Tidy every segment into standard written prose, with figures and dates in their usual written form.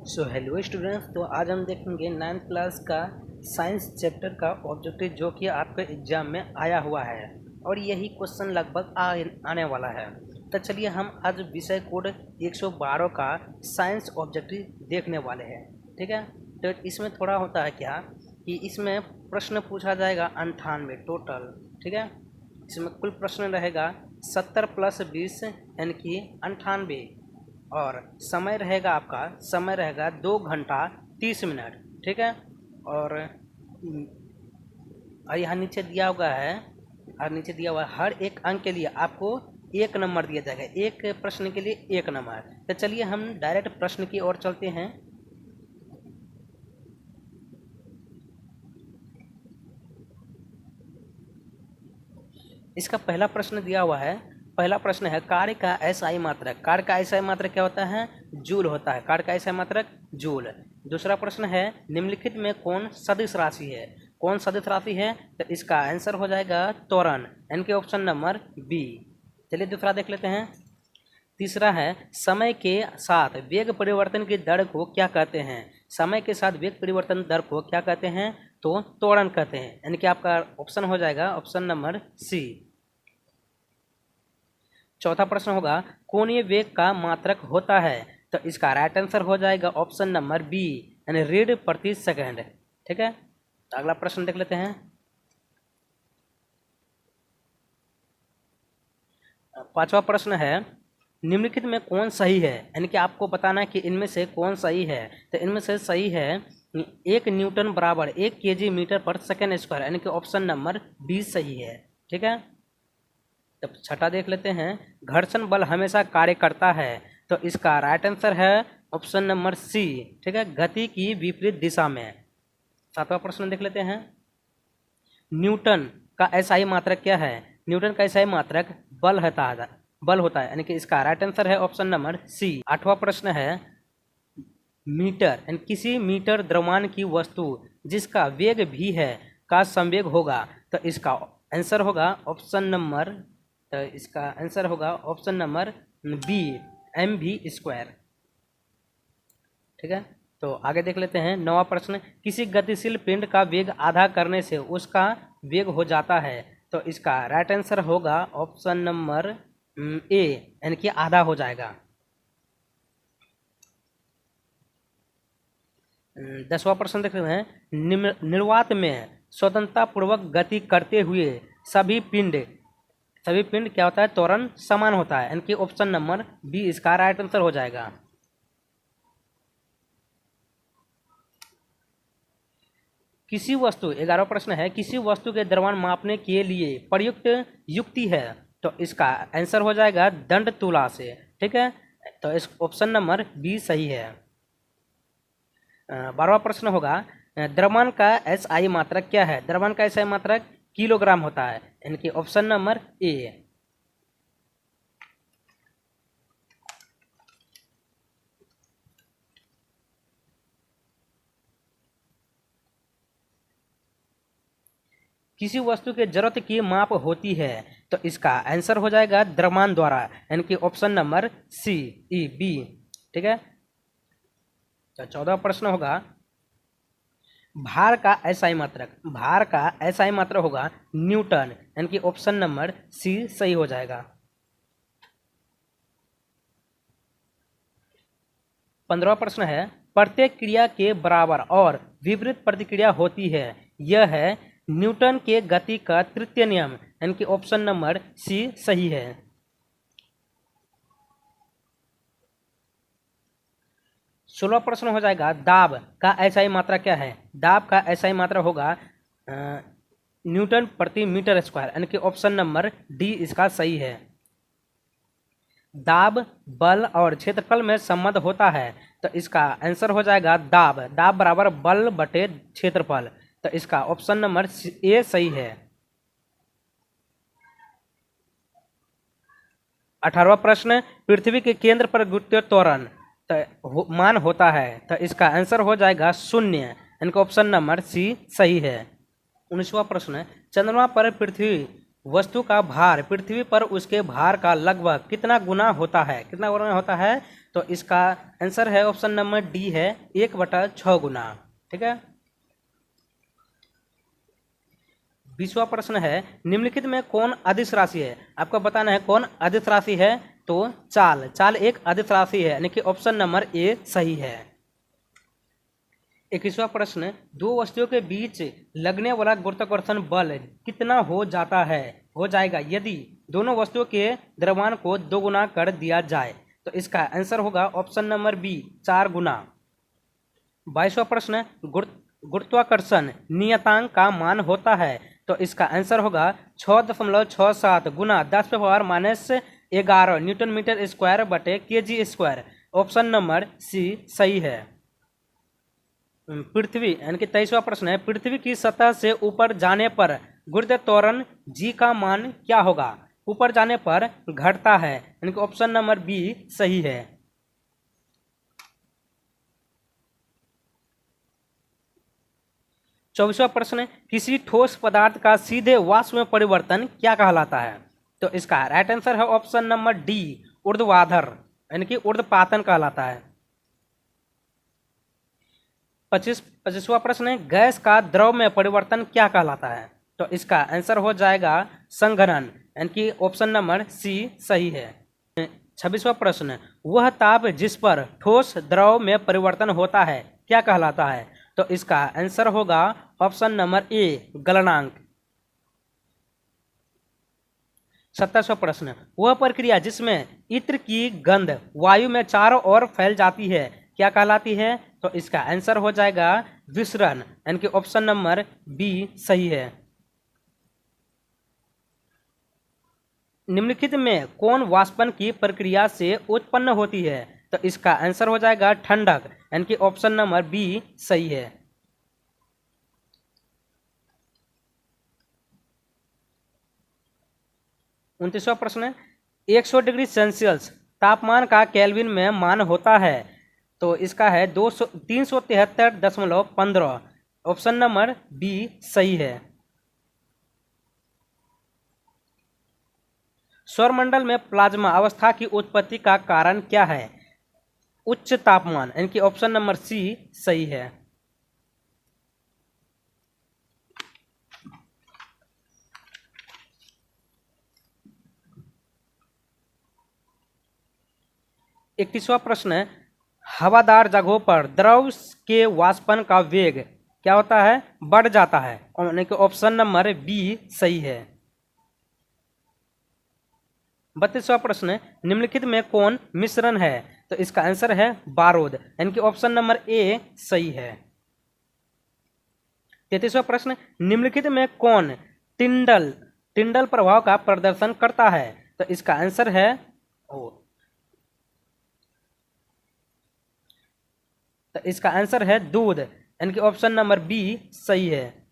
So hello students, तो आज हम देखेंगे 9th क्लास का साइंस चैप्टर का ऑब्जेक्टिव जो कि आपके एग्जाम में आया हुआ है और यही क्वेश्चन लगभग आने वाला है। तो चलिए हम आज विषय कोड 112 का साइंस ऑब्जेक्टिव देखने वाले हैं। ठीक है, तो इसमें थोड़ा होता है क्या कि इसमें प्रश्न पूछा जाएगा 98 टोटल। ठीक है, इसमें कुल प्रश्न रहेगा 70 + 20 यानी कि 98 और समय रहेगा, आपका समय रहेगा 2 घंटा 30 मिनट। ठीक है, और यहाँ नीचे दिया हुआ है, और नीचे दिया हुआ है हर एक अंक के लिए आपको 1 नंबर दिया जाएगा, एक प्रश्न के लिए 1 नंबर। तो चलिए हम डायरेक्ट प्रश्न की ओर चलते हैं। इसका पहला प्रश्न दिया हुआ है। पहला प्रश्न है कार्य का एसआई मात्रक। कार्य का एसआई मात्रक क्या होता है? जूल होता है। कार्य का एसआई मात्रक जूल। दूसरा प्रश्न है निम्नलिखित में कौन सदिश राशि है? कौन सदिश राशि है? तो इसका आंसर हो जाएगा त्वरण, यानी कि ऑप्शन नंबर बी। चलिए दूसरा देख लेते हैं। तीसरा है समय के साथ वेग परिवर्तन की दर को क्या कहते हैं? समय के साथ वेग परिवर्तन दर को क्या कहते हैं? तो त्वरण कहते हैं, यानी कि आपका ऑप्शन हो जाएगा ऑप्शन नंबर सी। चौथा प्रश्न होगा कोणीय वेग का मात्रक होता है? तो इसका राइट आंसर हो जाएगा ऑप्शन नंबर बी, यानी रीड प्रति सेकंड। ठीक है, तो अगला प्रश्न देख लेते हैं। पांचवा प्रश्न है निम्नलिखित में कौन सही है? यानी कि आपको बताना है कि इनमें से कौन सही है। तो इनमें से सही है 1 न्यूटन बराबर 1 kg मीटर पर सेकेंड स्क्वायर, यानी कि ऑप्शन नंबर बी सही है। ठीक है, तब छठा देख लेते हैं। घर्षण बल हमेशा कार्य करता है, तो इसका राइट आंसर है ऑप्शन नंबर सी। ठीक है, गति की विपरीत दिशा में। सातवां प्रश्न देख लेते हैं। न्यूटन का एसआई मात्रक क्या है? न्यूटन का एसआई मात्रक बल होता है, यानी कि इसका राइट आंसर है ऑप्शन नंबर सी। आठवां प्रश्न है मीटर, यानी किसी मीटर द्रव्यमान की वस्तु जिसका वेग भी है का संवेग होगा, तो इसका आंसर होगा ऑप्शन नंबर बी, mv²। ठीक है, तो आगे देख लेते हैं। नौवां प्रश्न किसी गतिशील पिंड का वेग आधा करने से उसका वेग हो जाता है, तो इसका राइट आंसर होगा ऑप्शन नंबर ए, यानी कि आधा हो जाएगा। 10वां प्रश्न देख रहे हैं। निर्वात में स्वतंत्रता पूर्वक गति करते हुए सभी पिंड क्या होता है? त्वरण समान होता है, यानी कि ऑप्शन नंबर बी इसका राइट आंसर हो जाएगा। किसी वस्तु 11वां प्रश्न है किसी वस्तु के द्रव्यमान मापने के लिए प्रयुक्त युक्ति है, तो इसका आंसर हो जाएगा दंड तुला से। ठीक है, तो इस ऑप्शन नंबर बी सही है। 12वां प्रश्न होगा द्रव्यमान का एसआई मात्रक क्या है? द्रव्यमान का एसआई मात्रक किलोग्राम होता है, यानी कि ऑप्शन नंबर ए। किसी वस्तु के जरूरत की माप होती है, तो इसका आंसर हो जाएगा द्रव्यमान द्वारा, यानी कि option number C E B. ठीक है, तो 14वां प्रश्न होगा भार का एसआई मात्रक होगा न्यूटन, यानी कि ऑप्शन नंबर सी सही हो जाएगा। 15वां प्रश्न है प्रत्येक क्रिया के बराबर और विपरीत प्रतिक्रिया होती है, यह है न्यूटन के गति का तृतीय नियम, यानी कि ऑप्शन नंबर सी सही है। 16वां प्रश्न हो जाएगा दाब का एसआई मात्रा क्या है? दाब का एसआई मात्रा होगा न्यूटन प्रति मीटर स्क्वायर, यानी कि ऑप्शन नंबर डी इसका सही है। दाब बल और क्षेत्रफल में संबंध होता है, तो इसका आंसर हो जाएगा दाब बराबर बल बटे क्षेत्रफल, तो इसका ऑप्शन नंबर ए सही है। 18वां प्रश्न पृथ्वी के केंद्र पर गुरुत्वीय त्वरण तो मान होता है, तो इसका आंसर हो जाएगा 0, यानी कि ऑप्शन नंबर सी सही है। 19वां प्रश्न चंद्रमा पर पृथ्वी वस्तु का भार पृथ्वी पर उसके भार का लगभग कितना गुना होता है? तो इसका आंसर है ऑप्शन नंबर डी है 1/6 गुना। ठीक है। 20वां प्रश्न है निम्नलिखित में कौन अदिश राशि है। आपको बताना है कौन अदिश राशि है। तो चाल, चाल एक अदिश राशि है, यानी कि ऑप्शन नंबर ए सही है। 21वां प्रश्न, दो वस्तुओं के बीच लगने वाला गुरुत्वाकर्षण बल कितना हो जाएगा यदि दोनों वस्तुओं के द्रव्यमान को 2 गुना कर दिया जाए। तो इसका आंसर होगा ऑप्शन नंबर बी 4 गुना। 22वां प्रश्न, गुरुत्वाकर्षण नियतांक का मान होता है। तो इसका आंसर होगा 6.67 गुना 10⁻⁻11 न्यूटन मीटर स्क्वायर बटे KG square. Option number C सही है। पृथ्वी, यानी कि 23वां प्रश्न है पृथ्वी की सतह से ऊपर जाने पर गुरुत्व त्वरण जी का मान क्या होगा। ऊपर जाने पर घटता है, यानी कि ऑप्शन नंबर बी सही है। चौबीसवां प्रश्न, किसी ठोस पदार्थ का सीधे वाष्प में परिवर्तन क्या कहलाता है। तो इसका राइट आंसर है ऑप्शन नंबर डी ऊर्ध्वाधर, यानी कि ऊर्ध्वपातन कहलाता है। 25वां प्रश्न है गैस का द्रव में परिवर्तन क्या कहलाता है। तो इसका आंसर हो जाएगा संघनन, यानी कि ऑप्शन नंबर सी सही है। 26वां प्रश्न, वह ताप जिस पर ठोस द्रव में परिवर्तन होता है क्या कहलाता है। तो इसका आंसर होगा ऑप्शन नंबर ए गलनांक। 27वां प्रश्न, वह प्रक्रिया जिसमें इत्र की गंध वायु में चारों ओर फैल जाती है क्या कहलाती है। तो इसका आंसर हो जाएगा विसरण, यानी कि ऑप्शन नंबर बी सही है। निम्नलिखित में कौन वाष्पन की प्रक्रिया से उत्पन्न होती है। तो इसका आंसर हो जाएगा ठंडक, यानी कि ऑप्शन नंबर बी सही है। उनतीसवां प्रश्न, 100 डिग्री सेल्सियस तापमान का केल्विन में मान होता है। तो इसका है 373.15। ऑप्शन नंबर बी सही है। सौरमंडल में प्लाज्मा अवस्था की उत्पत्ति का कारण क्या है। उच्च तापमान, यानी कि ऑप्शन नंबर सी सही है। इकतीसवां प्रश्न, हवादार जगहों पर द्रव के वाष्पन का वेग क्या होता है, बढ़ जाता है, यानी कि ऑप्शन नंबर बी सही है। 32वां प्रश्न, निम्नलिखित में कौन मिश्रण है। तो इसका आंसर है बारूद, यानी कि ऑप्शन नंबर ए सही है। 33वां प्रश्न, निम्नलिखित में कौन टिंडल प्रभाव का प्रदर्शन करता है। तो इसका आंसर है दूध, यानी कि ऑप्शन नंबर बी सही है।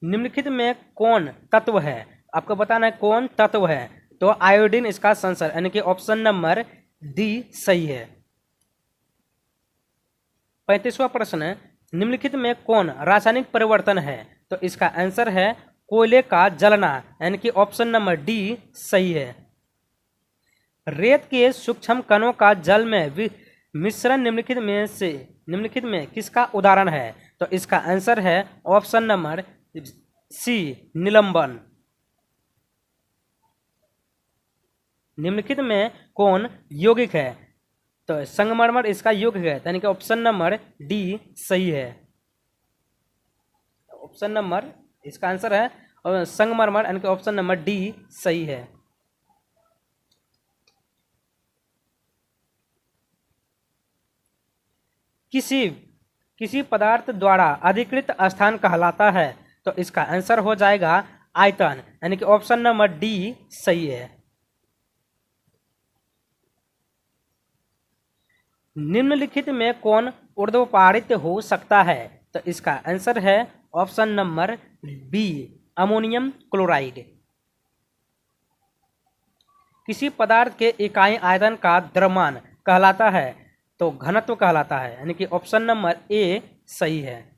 निम्नलिखित में कौन तत्व है। आपको बताना है कौन तत्व है। तो आयोडीन इसका आंसर, यानी कि ऑप्शन नंबर डी सही है। 35वां प्रश्न, निम्नलिखित में कौन रासायनिक परिवर्तन है। तो इसका आंसर है कोयले का जलना, यानी कि ऑप्शन नंबर डी सही है। रेत के सूक्ष्म कणों का जल में मिश्रण निम्नलिखित में किसका उदाहरण है। तो इसका आंसर है ऑप्शन नंबर सी निलंबन। निम्नलिखित में कौन यौगिक है। तो संगमरमर इसका यौगिक है, यानी कि ऑप्शन नंबर डी सही है। ऑप्शन नंबर इसका आंसर है और संगमरमर, यानी कि ऑप्शन नंबर डी सही है। किसी पदार्थ द्वारा अधिकृत स्थान कहलाता है। तो इसका आंसर हो जाएगा आयतन, यानी कि ऑप्शन नंबर डी सही है। निम्नलिखित में कौन ऊर्ध्वपारित हो सकता है। तो इसका आंसर है option number B ammonium chloride. किसी पदार्थ के इकाई आयतन का द्रव्यमान कहलाता है। तो घनत्व कहलाता है, यानी कि ऑप्शन नंबर ए सही है।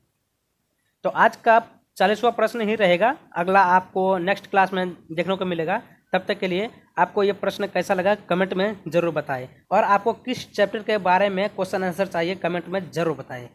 तो आज का 40वां प्रश्न ही रहेगा, अगला आपको नेक्स्ट क्लास में देखने को मिलेगा। तब तक के लिए आपको ये प्रश्न कैसा लगा कमेंट में ज़रूर बताएं, और आपको किस चैप्टर के बारे में क्वेश्चन आंसर चाहिए कमेंट में ज़रूर बताएं।